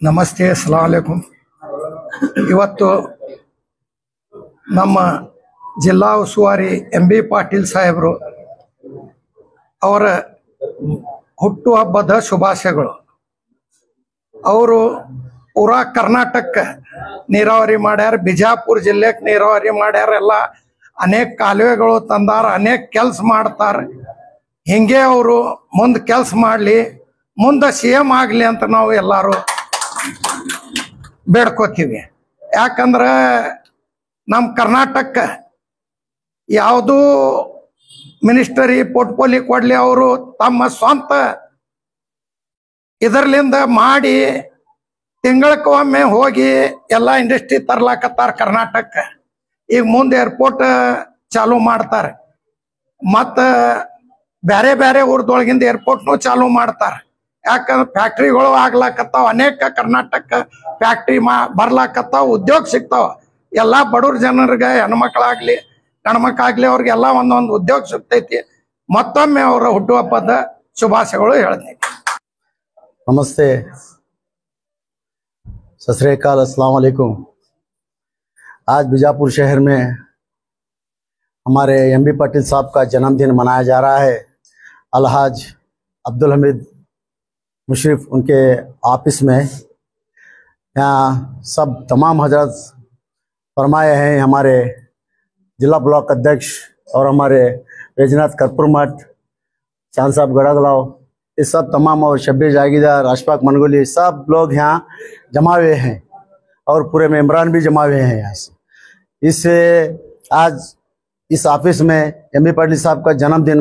ನಮಸ್ತೆ, ಅಸ್ಸಲಾಂ ಅಲೈಕುಂ. ಇವತ್ತು ನಮ್ಮ ಜಿಲ್ಲಾ ಉಸ್ತುವಾರಿ ಎಂ.ಬಿ. ಪಾಟೀಲ್ ಸಾಹೇಬರು ಅವರ ಹುಟ್ಟುಹಬ್ಬದ ಶುಭಾಶಯಗಳು. ಅವರು ಪೂರಾ ಕರ್ನಾಟಕಕ್ಕೆ ನೀರಾವರಿ ಮಾಡ್ಯಾರ, ಬಿಜಾಪುರ ಜಿಲ್ಲೆಗೆ ನೀರಾವರಿ ಮಾಡ್ಯಾರ, ಎಲ್ಲ ಅನೇಕ ಕಾಲುವೆಗಳು ತಂದಾರ, ಅನೇಕ ಕೆಲಸ ಮಾಡ್ತಾರ. ಹಿಂಗೆ ಅವರು ಮುಂದೆ ಕೆಲಸ ಮಾಡಲಿ, ಮುಂದೆ CM ಆಗಲಿ ಅಂತ ನಾವು ಎಲ್ಲರೂ ಬೇಡ್ಕೋತೀವಿ. ಯಾಕಂದ್ರೆ ನಮ್ಮ ಕರ್ನಾಟಕಕ್ಕೆ ಯಾವುದೂ ಮಿನಿಸ್ಟರಿ ಪೋರ್ಟ್ಫೋಲಿಯೋ ಕೊಡಲಿ, ಅವರು ತಮ್ಮ ಸ್ವಂತ ಇದರ್ಲಿಂದ ಮಾಡಿ ತಿಂಗಳಕ್ಕೊಮ್ಮೆ ಹೋಗಿ ಎಲ್ಲ ಇಂಡಸ್ಟ್ರಿ ತರ್ಲಾಕತ್ತಾರ ಕರ್ನಾಟಕಕ್ಕೆ. ಈಗ ಮುಂದೆ ಏರ್ಪೋರ್ಟ್ ಚಾಲೂ ಮಾಡ್ತಾರೆ, ಮತ್ತು ಬೇರೆ ಬೇರೆ ಊರದೊಳಗಿಂದ ಏರ್ಪೋರ್ಟ್ನು ಚಾಲೂ ಮಾಡ್ತಾರೆ. ಯಾಕಂದ್ರೆ ಫ್ಯಾಕ್ಟ್ರಿಗಳು ಆಗ್ಲಾಕತ್ತಾವ, ಅನೇಕ ಕರ್ನಾಟಕ ಫ್ಯಾಕ್ಟ್ರಿ ಬರ್ಲಾಕತ್ತಾವ, ಉದ್ಯೋಗ ಸಿಗ್ತಾವ. ಎಲ್ಲ ಬಡವ್ರ ಜನರಿಗೆ, ಹೆಣ್ಮಕ್ಳಾಗ್ಲಿ ಗಂಡ್ಮಕ್ಳಾಗ್ಲಿ ಅವ್ರಿಗೆಲ್ಲ ಒಂದೊಂದು ಉದ್ಯೋಗ ಸಿಗ್ತೈತಿ. ಮತ್ತೊಮ್ಮೆ ಅವರ ಹುಟ್ಟುಹಬ್ಬದ ಶುಭಾಶಯಗಳು ಹೇಳ್ತೀನಿ. नमस्ते, सत श्री अकाल, अस्सलाम वालेकुम। आज बीजापुर शहर में हमारे एम.बी. पाटिल साहब का जन्मदिन मनाया जा रहा है। अलहाज अब्दुल हमीद मुशर्रफ उनके ऑफिस में यहाँ सब तमाम हजरत फरमाए हैं। हमारे जिला ब्लॉक अध्यक्ष और हमारे बैजनाथ कर्पूर मठ, चांद साहब गड़गलाव, ये सब तमाम, और शब्बीर जागीरदार, अशफाक मनगोली, सब लोग यहाँ जमा हुए हैं और पूरे मेम्बरान भी जमा हुए हैं यहाँ से। इससे आज इस ऑफिस में एम.बी. पाटिल साहब का जन्मदिन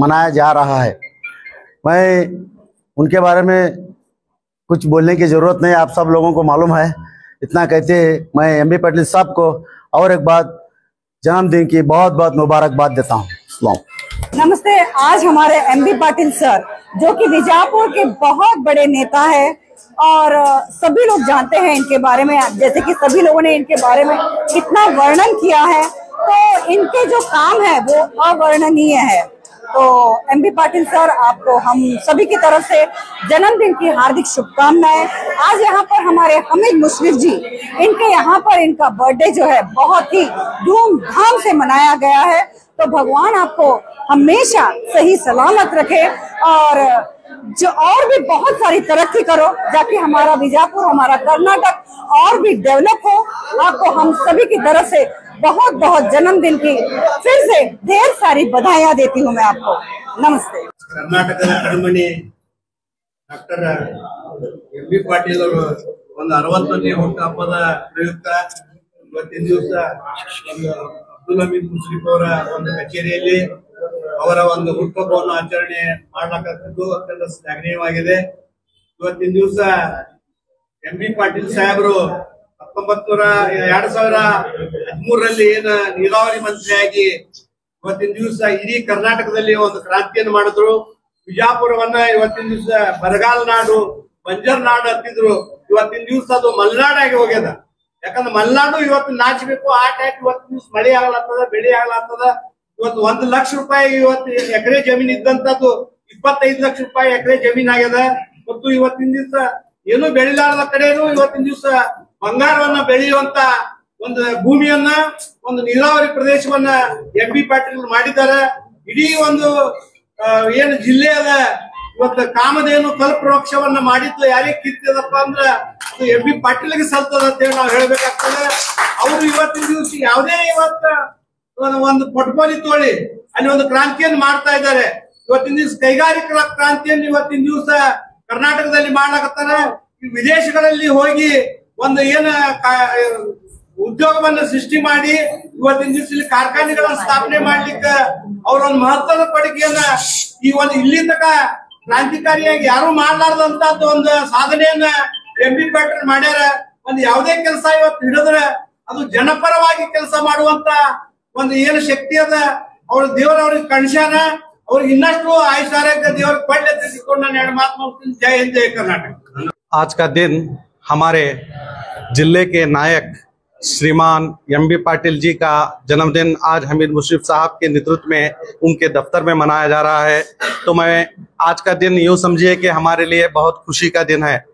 मनाया जा रहा है। मैं उनके बारे में कुछ बोलने की ज़रूरत नहीं, आप सब लोगों को मालूम है। इतना कहते मैं एम.बी. पाटिल साहब को और एक बात जन्मदिन की बहुत बहुत मुबारकबाद देता हूँ। नमस्ते। आज हमारे एम.बी. पाटिल सर, जो कि बीजापुर के बहुत बड़े नेता है और सभी लोग जानते हैं इनके बारे में, जैसे कि सभी लोगों ने इनके बारे में इतना वर्णन किया है, तो इनके जो काम है वो अवर्णनीय है। तो एम.बी. पाटिल सर, आपको हम सभी की तरफ से जन्मदिन की हार्दिक शुभकामनाएं। आज यहाँ पर हमारे हमीद मुशर्रफ जी, इनके यहाँ पर इनका बर्थडे जो है बहुत ही धूमधाम से मनाया गया है। तो भगवान आपको हमेशा सही सलामत रखे और जो और भी बहुत सारी तरक्की करो, ताकि हमारा बीजापुर, हमारा कर्नाटक और भी डेवलप हो। आपको हम सभी की तरफ से बहुत बहुत जन्मदिन की फिर से ढेर सारी बधाइयाँ देती हूँ मैं आपको। नमस्ते। कर्नाटक कणमणि डॉक्टर एम.बी. पाटिल ಅವರು ಒಂದು 60ನೇ ಹುಟ್ಟುಹಬ್ಬದ ಪ್ರಯುಕ್ತ ಇವತ್ತಿನ ದಿವಸ ಅಬ್ದುಲ್ ಹಮೀದ್ ಮುಶ್ರಿಫ್ ಅವರ ಒಂದು ಕಚೇರಿಯಲ್ಲಿ ಅವರ ಒಂದು ಹುಟ್ಟುಹಬ್ಬವನ್ನು ಆಚರಣೆ ಮಾಡಲಾಗುತ್ತಿದ್ದು ಅತ್ಯಂತ ಶ್ಲಾಘನೀಯವಾಗಿದೆ. ಇವತ್ತಿನ ದಿವಸ ಎಂ.ಬಿ. ಪಾಟೀಲ್ ಸಾಹೇಬರು 2013ರಲ್ಲಿ ಏನು ನೀರಾವರಿ ಮಂತ್ರಿಯಾಗಿ ಇವತ್ತಿನ ದಿವಸ ಇಡೀ ಕರ್ನಾಟಕದಲ್ಲಿ ಒಂದು ಕ್ರಾಂತಿಯನ್ನು ಮಾಡಿದ್ರು. ಬಿಜಾಪುರವನ್ನ ಇವತ್ತಿನ ದಿವಸ ಬರಗಾಲ ನಾಡು, ಬಂಜರ್ ನಾಡು ಅಂತಿದ್ರು. ಇವತ್ತಿನ ದಿವಸ ಅದು ಮಲೆನಾಡಾಗಿ ಹೋಗ್ಯದ. ಯಾಕಂದ್ರೆ ಮಲೆನಾಡು ಇವತ್ತು ನಾಚಬೇಕು, ಆ ಟೈಪ್ ಇವತ್ತಿನ ದಿವಸ ಮಳೆ ಆಗ್ಲತ್ತದ, ಬೆಳೆ ಆಗ್ಲತ್ತದ. ಇವತ್ತು 1 ಲಕ್ಷ ರೂಪಾಯಿ ಇವತ್ತು ಎಕರೆ ಜಮೀನ್ ಇದ್ದಂತದ್ದು 25 ಲಕ್ಷ ರೂಪಾಯಿ ಎಕರೆ ಜಮೀನ್ ಆಗ್ಯದ. ಮತ್ತು ಇವತ್ತಿನ ದಿವಸ ಏನು ಬೆಳಿಲಾರದ ಕಡೆನೂ ಇವತ್ತಿನ ದಿವಸ ಬಂಗಾರವನ್ನ ಬೆಳೆಯುವಂತ ಒಂದು ಭೂಮಿಯನ್ನ, ಒಂದು ನೀರಾವರಿ ಪ್ರದೇಶವನ್ನ ಎಂ.ಬಿ. ಪಾಟೀಲ್ ಮಾಡಿದ್ದಾರೆ. ಇಡೀ ಒಂದು ಏನು ಜಿಲ್ಲೆ ಅದ, ಇವತ್ತು ಕಾಮಧೇನು ಕಲ್ಪವೃಕ್ಷವನ್ನ ಮಾಡಿದ್ದು ಯಾರಿಗೆ ಕಿತ್ತದಪ್ಪ ಅಂದ್ರ ಅದು ಎಂ.ಬಿ. ಪಾಟೀಲ್ಗೆ ಸಲ್ತದ ಅಂತ ಹೇಳಿ ನಾವು ಹೇಳ್ಬೇಕಾಗ್ತದೆ. ಅವರು ಇವತ್ತಿನ ದಿವಸ ಯಾವುದೇ ಇವತ್ತ ಒಂದು ಪೋರ್ಟ್ಫೋಲಿಯೋ ತೋಳಿ ಅಲ್ಲಿ ಒಂದು ಕ್ರಾಂತಿಯನ್ನು ಮಾಡ್ತಾ ಇದ್ದಾರೆ. ಇವತ್ತಿನ ದಿವಸ ಕೈಗಾರಿಕಾ ಕ್ರಾಂತಿಯನ್ನು ಇವತ್ತಿನ ದಿವಸ ಕರ್ನಾಟಕದಲ್ಲಿ ಮಾಡ್ಲಾಕತ್ತಾರ. ವಿದೇಶಗಳಲ್ಲಿ ಹೋಗಿ ಒಂದು ಏನ ಉದ್ಯೋಗವನ್ನ ಸೃಷ್ಟಿ ಮಾಡಿ ಇವತ್ತಿನ ದಿವಸ ಇಲ್ಲಿ ಕಾರ್ಖಾನೆಗಳನ್ನ ಸ್ಥಾಪನೆ ಮಾಡ್ಲಿಕ್ಕೆ ಅವರೊಂದು ಮಹತ್ವದ ಕೊಡುಗೆಯನ್ನ ಈ ಒಂದು ಇಲ್ಲಿ ತನಕ ಕ್ರಾಂತಿಕಾರಿಯಾಗಿ ಯಾರು ಮಾಡ್ಲಾರ್ದಂತದ್ದು ಒಂದು ಸಾಧನೆಯನ್ನ ಎಂ.ಬಿ. ಪಾಟೀಲ್ ಮಾಡ್ಯಾರ. ಒಂದು ಯಾವುದೇ ಕೆಲಸ ಇವತ್ತು ಹಿಡಿದ್ರೆ ಅದು ಜನಪರವಾಗಿ ಕೆಲಸ ಮಾಡುವಂತ ಒಂದು ಏನು ಶಕ್ತಿ ಅದ ಅವ್ರ ದೇವರ ಅವ್ರಿಗೆ ಕಣ್ಸ್ಯಾನ. ಅವ್ರಿಗೆ ಇನ್ನಷ್ಟು ಆಯುಷ್ ಆರೋಗ್ಯ ದೇವ್ರಿಗೆ ಕೊಡ್ಲಿ ಅಂತ ತಿಳ್ಕೊಂಡು ನಾನು 2 ಮಾತು ಮಾಡ್ತೀನಿ. ಜೈ ಹಿಂದ್, ಜೈ कर्नाटक। आज का दिन हमारे जिले के नायक श्रीमान एम.बी. पाटिल जी का जन्मदिन आज हमीद मुशर्रफ साहब के नेतृत्व में उनके दफ्तर में मनाया जा रहा है। तो मैं आज का दिन यूँ समझिए कि हमारे लिए बहुत खुशी का दिन है।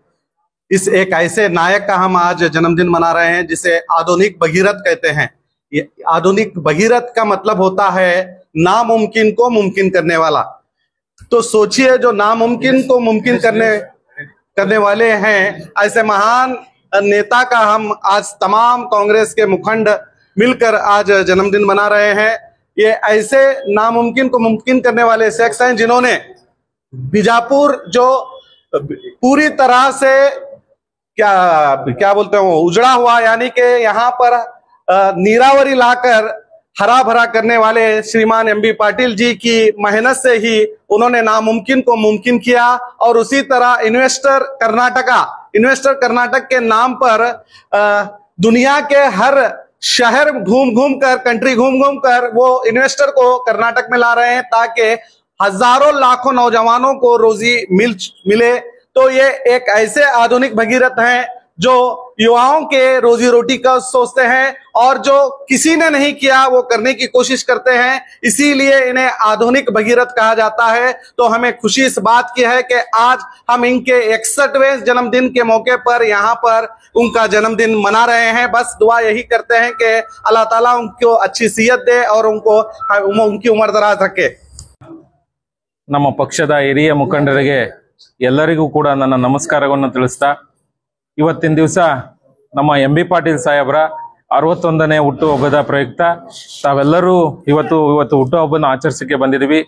इस एक ऐसे नायक का हम आज जन्मदिन मना रहे हैं जिसे आधुनिक भगीरथ कहते हैं। ये आधुनिक भगीरथ का मतलब होता है नामुमकिन को मुमकिन करने वाला। तो सोचिए, जो नामुमकिन को मुमकिन करने वाले हैं, ऐसे महान नेता का हम आज तमाम कांग्रेस के मुखंड मिलकर आज जन्मदिन मना रहे हैं। ये ऐसे नामुमकिन को मुमकिन करने वाले शख्स हैं जिन्होंने बीजापुर जो पूरी तरह से क्या बोलते हैं उजड़ा हुआ, यानी कि यहाँ पर नीरावरी लाकर हरा भरा करने वाले श्रीमान एमबी पाटिल जी की मेहनत से ही उन्होंने नामुमकिन को मुमकिन किया। और उसी तरह इन्वेस्टर कर्नाटक के नाम पर दुनिया के हर शहर कंट्री घूम घूम कर वो इन्वेस्टर को कर्नाटक में ला रहे हैं ताकि हजारों लाखों नौजवानों को रोजी मिले। तो ये एक ऐसे आधुनिक भगीरथ हैं जो युवाओं के रोजी रोटी का सोचते हैं और जो किसी ने नहीं किया वो करने की कोशिश करते हैं, इसीलिए इन्हें आधुनिक भगीरथ कहा जाता है। तो हमें खुशी इस बात की है कि आज हम इनके 61वें जन्मदिन के मौके पर यहाँ पर उनका जन्मदिन मना रहे हैं। बस दुआ यही करते हैं कि अल्लाह ताला उनको अच्छी सेहत दे और उनकी उम्र दराज रखे। ನಮ್ಮ ಪಕ್ಷದ ಹಿರಿಯ ಮುಖಂಡರಿಗೆ ಎಲ್ಲರಿಗೂ ಕೂಡ ನನ್ನ ನಮಸ್ಕಾರವನ್ನು ತಿಳಿಸ್ತಾ, ಇವತ್ತಿನ ದಿವಸ ನಮ್ಮ ಎಂ.ಬಿ. ಪಾಟೀಲ್ ಸಾಹೇಬ್ರ 61ನೇ ಹುಟ್ಟುಹಬ್ಬದ ಪ್ರಯುಕ್ತ ತಾವೆಲ್ಲರೂ ಇವತ್ತು ಹುಟ್ಟುಹಬ್ಬನ ಆಚರಿಸಕ್ಕೆ ಬಂದಿದ್ದೀವಿ।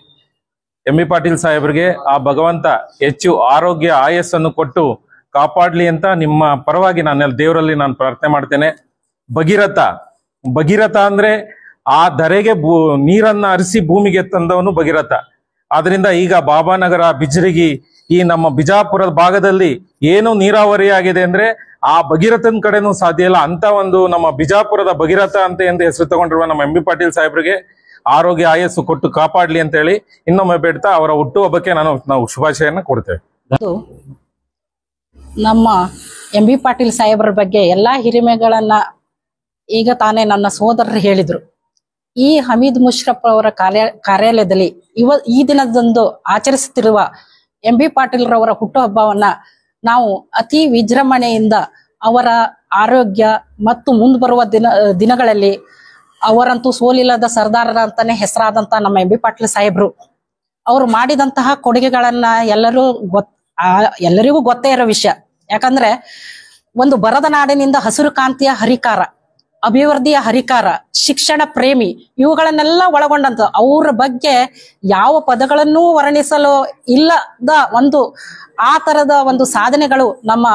ಎಂ.ಬಿ. ಪಾಟೀಲ್ ಸಾಹೇಬ್ರಿಗೆ ಆ ಭಗವಂತ ಹೆಚ್ಚು ಆರೋಗ್ಯ ಆಯಸ್ಸನ್ನು ಕೊಟ್ಟು ಕಾಪಾಡಲಿ ಅಂತ ನಿಮ್ಮ ಪರವಾಗಿ ನಾನು ದೇವರಲ್ಲಿ ನಾನು ಪ್ರಾರ್ಥನೆ ಮಾಡ್ತೇನೆ। ಭಗೀರಥ ಅಂದ್ರೆ ಆ ಧರೆಗೆ ನೀರನ್ನ ಹರಿಸಿ ಭೂಮಿಗೆ ತಂದವನು ಭಗೀರಥ। ಆದ್ರಿಂದ ಈಗ ಬಾಬಾನಗರ, ಬಿಜ್ರಗಿ, ಈ ನಮ್ಮ ಬಿಜಾಪುರದ ಭಾಗದಲ್ಲಿ ಏನು ನೀರಾವರಿ ಆಗಿದೆ ಅಂದ್ರೆ ಆ ಭಗೀರಥನ್ ಕಡೆನೂ ಸಾಧ್ಯ ಇಲ್ಲ ಅಂತ ಒಂದು ನಮ್ಮ ಬಿಜಾಪುರದ ಭಗೀರಥ ಅಂತ ಎಂದು ಹೆಸರು ತಗೊಂಡಿರುವ ನಮ್ಮ ಎಂ.ಬಿ. ಪಾಟೀಲ್ ಸಾಹೇಬ್ರಿಗೆ ಆರೋಗ್ಯ ಆಯಸ್ಸು ಕೊಟ್ಟು ಕಾಪಾಡ್ಲಿ ಅಂತ ಹೇಳಿ ಇನ್ನೊಮ್ಮೆ ಬೇಡ್ತಾ ಅವರ ಹುಟ್ಟುಹಬ್ಬಕ್ಕೆ ನಾವು ಶುಭಾಶಯನ ಕೊಡ್ತೇವೆ। ನಮ್ಮ ಎಂ.ಬಿ. ಪಾಟೀಲ್ ಸಾಹೇಬ್ರ ಬಗ್ಗೆ ಎಲ್ಲಾ ಹಿರಿಮೆಗಳನ್ನ ಈಗ ತಾನೇ ನನ್ನ ಸೋದರರು ಹೇಳಿದ್ರು। ಈ ಹಮೀದ್ ಮುಷ್ರಫ್ ಅವರ ಕಾರ್ಯಾಲಯದಲ್ಲಿ ಈ ದಿನದಂದು ಆಚರಿಸುತ್ತಿರುವ ಎಂ.ಬಿ. ಪಾಟೀಲ್ ರವರ ಹುಟ್ಟುಹಬ್ಬವನ್ನ ನಾವು ಅತಿ ವಿಜೃಂಭಣೆಯಿಂದ ಅವರ ಆರೋಗ್ಯ ಮತ್ತು ಮುಂದೆ ದಿನಗಳಲ್ಲಿ ಅವರಂತೂ ಸೋಲಿಲ್ಲದ ಸರ್ದಾರರ ಅಂತಾನೆ ಹೆಸರಾದಂತ ನಮ್ಮ ಎಂ.ಬಿ. ಪಾಟೀಲ್ ಸಾಹೇಬ್ರು ಅವರು ಮಾಡಿದಂತಹ ಕೊಡುಗೆಗಳನ್ನ ಎಲ್ಲರಿಗೂ ಗೊತ್ತೇ ಇರೋ ವಿಷಯ। ಯಾಕಂದ್ರೆ ಒಂದು ಬರದ ನಾಡಿನಿಂದ ಹಸಿರು ಕಾಂತಿಯ ಹರಿಕಾರ, ಅಭಿವೃದ್ಧಿಯ ಹರಿಕಾರ, ಶಿಕ್ಷಣ ಪ್ರೇಮಿ, ಇವುಗಳನ್ನೆಲ್ಲ ಒಳಗೊಂಡಂತ ಅವ್ರ ಬಗ್ಗೆ ಯಾವ ಪದಗಳನ್ನೂ ವರ್ಣಿಸಲು ಇಲ್ಲದ ಆ ತರದ ಒಂದು ಸಾಧನೆಗಳು ನಮ್ಮ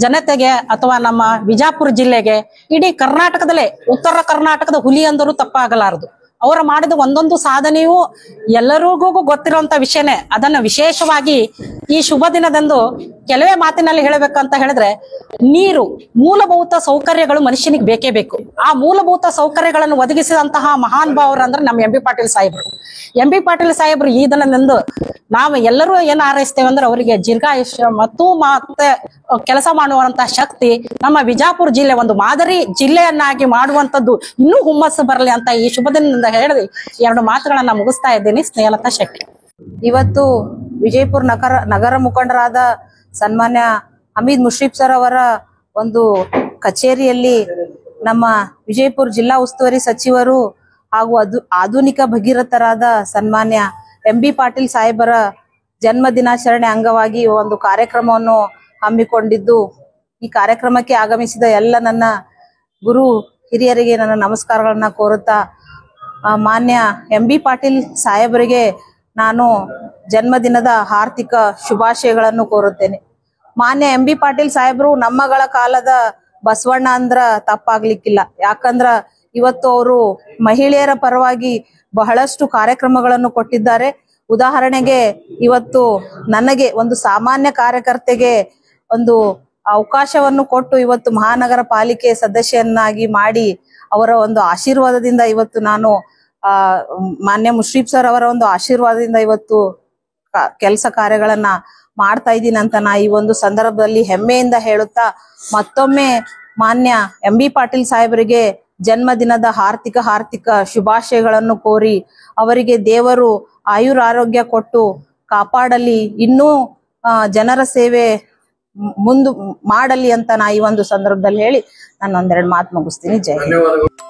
ಜನತೆಗೆ ಅಥವಾ ನಮ್ಮ ವಿಜಾಪುರ ಜಿಲ್ಲೆಗೆ, ಇಡೀ ಕರ್ನಾಟಕದಲ್ಲೇ ಉತ್ತರ ಕರ್ನಾಟಕದ ಹುಲಿ ಅಂದರೂ ತಪ್ಪಾಗಲಾರದು। ಅವರು ಮಾಡಿದ ಒಂದೊಂದು ಸಾಧನೆಯೂ ಎಲ್ಲರಿಗೂ ಗೊತ್ತಿರುವಂತ ವಿಷಯನೇ। ಅದನ್ನು ವಿಶೇಷವಾಗಿ ಈ ಶುಭ ದಿನದಂದು ಕೆಲವೇ ಮಾತಿನಲ್ಲಿ ಹೇಳಬೇಕಂತ ಹೇಳಿದ್ರೆ, ನೀರು ಮೂಲಭೂತ ಸೌಕರ್ಯಗಳು ಮನುಷ್ಯನಿಗೆ ಬೇಕೇ ಬೇಕು। ಆ ಮೂಲಭೂತ ಸೌಕರ್ಯಗಳನ್ನು ಒದಗಿಸಿದಂತಹ ಮಹಾನ್ ಭಾವರು ಅಂದ್ರೆ ನಮ್ಮ ಎಂ.ಬಿ. ಪಾಟೀಲ್ ಸಾಹೇಬ್ರು। ಎಂ.ಬಿ. ಪಾಟೀಲ್ ಸಾಹೇಬ್ರು ಈ ದಿನದಂದು ನಾವು ಎಲ್ಲರೂ ಏನ್ ಹಾರೈಸ್ತೇವೆ ಅಂದ್ರೆ ಅವರಿಗೆ ದೀರ್ಘಾಯುಷ್ಯ ಮತ್ತು ಮತ್ತೆ ಕೆಲಸ ಮಾಡುವಂತಹ ಶಕ್ತಿ, ನಮ್ಮ ವಿಜಾಪುರ ಜಿಲ್ಲೆ ಒಂದು ಮಾದರಿ ಜಿಲ್ಲೆಯನ್ನಾಗಿ ಮಾಡುವಂತದ್ದು ಇನ್ನೂ ಹುಮ್ಮಸ್ಸು ಬರಲಿ ಅಂತ ಈ ಶುಭ ದಿನದಿಂದ ಹೇಳಿ 2 ಮಾತುಗಳನ್ನ ಮುಗಿಸ್ತಾ ಇದ್ದೀನಿ। ಸ್ನೇಹಲತಾ ಶೆಟ್ಟಿ। ಇವತ್ತು ವಿಜಯಪುರ ನಗರ ಮುಖಂಡರಾದ ಸನ್ಮಾನ್ಯ ಹಮೀದ್ ಮುಷ್ರಿಫ್ ಸರ್ ಅವರ ಒಂದು ಕಚೇರಿಯಲ್ಲಿ ನಮ್ಮ ವಿಜಯಪುರ ಜಿಲ್ಲಾ ಉಸ್ತುವಾರಿ ಸಚಿವರು ಹಾಗೂ ಆಧುನಿಕ ಭಗೀರಥರಾದ ಸನ್ಮಾನ್ಯ ಎಂ.ಬಿ. ಪಾಟೀಲ್ ಸಾಹೇಬರ ಜನ್ಮ ದಿನಾಚರಣೆ ಅಂಗವಾಗಿ ಒಂದು ಕಾರ್ಯಕ್ರಮವನ್ನು ಹಮ್ಮಿಕೊಂಡಿದ್ದು, ಈ ಕಾರ್ಯಕ್ರಮಕ್ಕೆ ಆಗಮಿಸಿದ ಎಲ್ಲ ನನ್ನ ಗುರು ಹಿರಿಯರಿಗೆ ನನ್ನ ನಮಸ್ಕಾರಗಳನ್ನ ಕೋರುತ್ತಾ, ಮಾನ್ಯ ಎಂ.ಬಿ. ಪಾಟೀಲ್ ಸಾಹೇಬರಿಗೆ ನಾನು ಜನ್ಮದಿನದ ಹಾರ್ದಿಕ ಶುಭಾಶಯಗಳನ್ನು ಕೋರುತ್ತೇನೆ। ಮಾನ್ಯ ಎಂ.ಬಿ. ಪಾಟೀಲ್ ಸಾಹೇಬರು ನಮ್ಮಗಳ ಕಾಲದ ಬಸವಣ್ಣ ಅಂದ್ರ ತಪ್ಪಾಗ್ಲಿಕ್ಕಿಲ್ಲ। ಯಾಕಂದ್ರ ಇವತ್ತು ಅವರು ಮಹಿಳೆಯರ ಪರವಾಗಿ ಬಹಳಷ್ಟು ಕಾರ್ಯಕ್ರಮಗಳನ್ನು ಕೊಟ್ಟಿದ್ದಾರೆ। ಉದಾಹರಣೆಗೆ ಇವತ್ತು ನನಗೆ ಒಂದು ಸಾಮಾನ್ಯ ಕಾರ್ಯಕರ್ತೆಗೆ ಒಂದು ಅವಕಾಶವನ್ನು ಕೊಟ್ಟು ಇವತ್ತು ಮಹಾನಗರ ಪಾಲಿಕೆ ಸದಸ್ಯನ್ನಾಗಿ ಮಾಡಿ ಅವರ ಒಂದು ಆಶೀರ್ವಾದದಿಂದ ಇವತ್ತು ನಾನು ಮಾನ್ಯ ಮುಷ್ರಿಫ್ ಸರ್ ಅವರ ಒಂದು ಆಶೀರ್ವಾದದಿಂದ ಇವತ್ತು ಕೆಲಸ ಕಾರ್ಯಗಳನ್ನ ಮಾಡ್ತಾ ಇದ್ದೀನಿ ಅಂತ ನಾ ಈ ಒಂದು ಸಂದರ್ಭದಲ್ಲಿ ಹೆಮ್ಮೆಯಿಂದ ಹೇಳುತ್ತಾ, ಮತ್ತೊಮ್ಮೆ ಮಾನ್ಯ ಎಂ.ಬಿ. ಪಾಟೀಲ್ ಸಾಹೇಬರಿಗೆ ಜನ್ಮದಿನದ ಹಾರ್ದಿಕ ಶುಭಾಶಯಗಳನ್ನು ಕೋರಿ ಅವರಿಗೆ ದೇವರು ಆಯುರಾರೋಗ್ಯ ಕೊಟ್ಟು ಕಾಪಾಡಲಿ, ಇನ್ನೂ ಜನರ ಸೇವೆ ಮಾಡಲಿ ಅಂತ ನಾ ಈ ಒಂದು ಸಂದರ್ಭದಲ್ಲಿ ಹೇಳಿ ನಾನು ಒಂದೆರಡು ಮಾತು ಮುಗಿಸ್ತೀನಿ. ಜೈ ಹಿಂದ್.